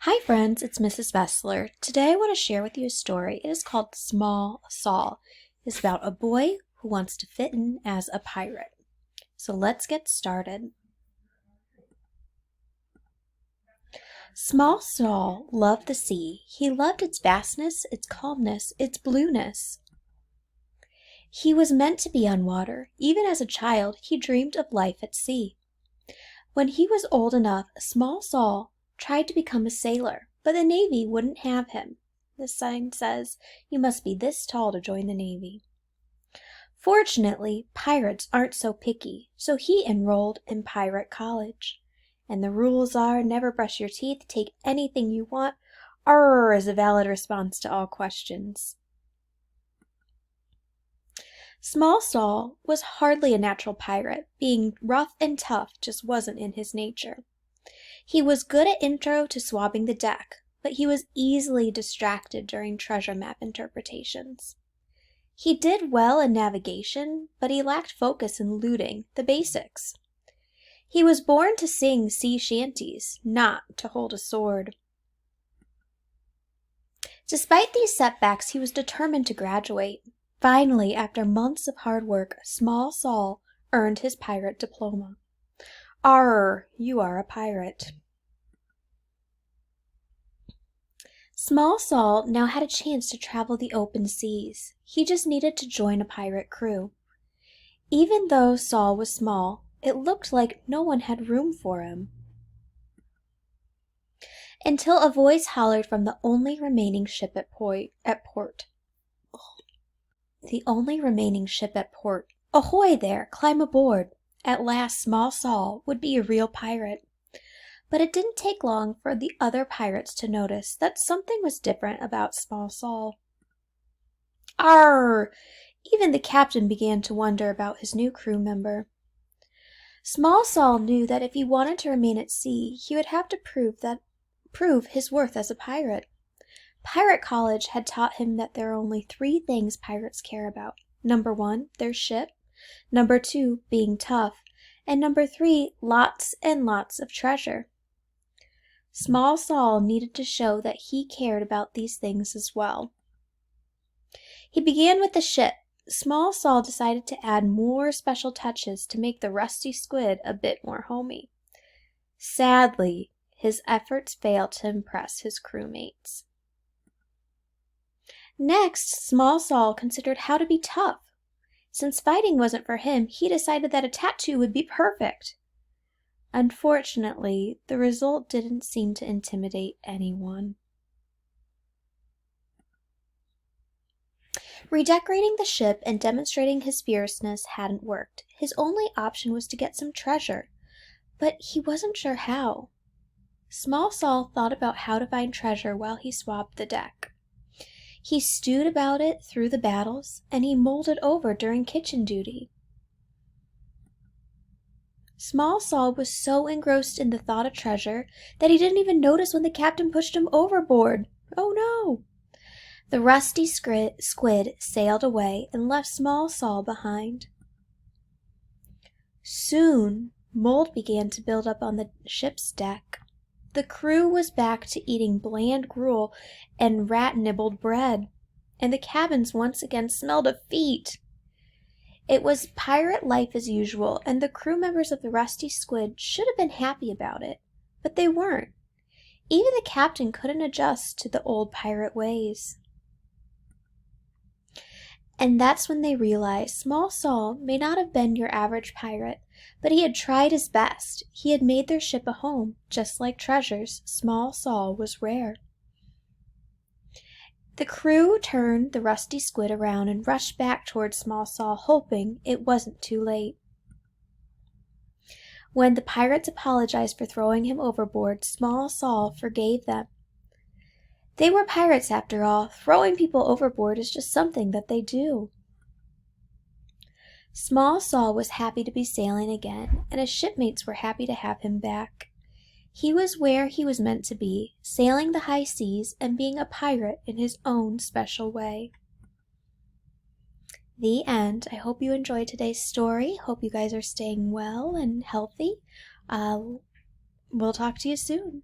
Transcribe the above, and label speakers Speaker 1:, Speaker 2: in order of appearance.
Speaker 1: Hi friends, it's Mrs. Vessler. Today I want to share with you a story. It is called Small Saul. It's about a boy who wants to fit in as a pirate. So let's get started. Small Saul loved the sea. He loved its vastness, its calmness, its blueness. He was meant to be on water. Even as a child, he dreamed of life at sea. When he was old enough, Small Saul tried to become a sailor, but the Navy wouldn't have him. The sign says, "You must be this tall to join the Navy." Fortunately, pirates aren't so picky, so he enrolled in pirate college. And the rules are never brush your teeth, take anything you want. Arr is a valid response to all questions. Small Saul was hardly a natural pirate. Being rough and tough just wasn't in his nature. He was good at intro to swabbing the deck, but he was easily distracted during treasure map interpretations. He did well in navigation, but he lacked focus in looting, the basics. He was born to sing sea shanties, not to hold a sword. Despite these setbacks, he was determined to graduate. Finally, after months of hard work, Small Saul earned his pirate diploma. Arr, you are a pirate. Small Saul now had a chance to travel the open seas. He just needed to join a pirate crew. Even though Saul was small, it looked like no one had room for him. Until a voice hollered from the only remaining ship at port. The only remaining ship at port. "Ahoy there! Climb aboard!" At last Small Saul would be a real pirate. But it didn't take long for the other pirates to notice that something was different about Small Saul. Arr! Even the captain began to wonder about his new crew member. Small Saul knew that if he wanted to remain at sea, he would have to prove his worth as a pirate. Pirate college had taught him that there are only 3 things pirates care about. Number 1, their ship. Number 2, being tough. And number 3, lots and lots of treasure. Small Saul needed to show that he cared about these things as well. He began with the ship. Small Saul decided to add more special touches to make the rusty squid a bit more homey. Sadly, his efforts failed to impress his crewmates. Next, Small Saul considered how to be tough. Since fighting wasn't for him, he decided that a tattoo would be perfect. Unfortunately, the result didn't seem to intimidate anyone. Redecorating the ship and demonstrating his fierceness hadn't worked. His only option was to get some treasure, but he wasn't sure how. Small Saul thought about how to find treasure while he swabbed the deck. He stewed about it through the battles, and he mulled it over during kitchen duty. Small Saul was so engrossed in the thought of treasure that he didn't even notice when the captain pushed him overboard. Oh no! The rusty squid sailed away and left Small Saul behind. Soon, mold began to build up on the ship's deck. The crew was back to eating bland gruel and rat-nibbled bread, and the cabins once again smelled of feet. It was pirate life as usual, and the crew members of the Rusty Squid should have been happy about it, but they weren't. Even the captain couldn't adjust to the old pirate ways. And that's when they realized Small Saul may not have been your average pirate, but he had tried his best. He had made their ship a home. Just like treasures, Small Saul was rare. The crew turned the Rusty Squid around and rushed back towards Small Saul, hoping it wasn't too late. When the pirates apologized for throwing him overboard, Small Saul forgave them. They were pirates after all. Throwing people overboard is just something that they do. Small Saul was happy to be sailing again, and his shipmates were happy to have him back. He was where he was meant to be, sailing the high seas and being a pirate in his own special way. The end. I hope you enjoyed today's story. Hope you guys are staying well and healthy. We'll talk to you soon.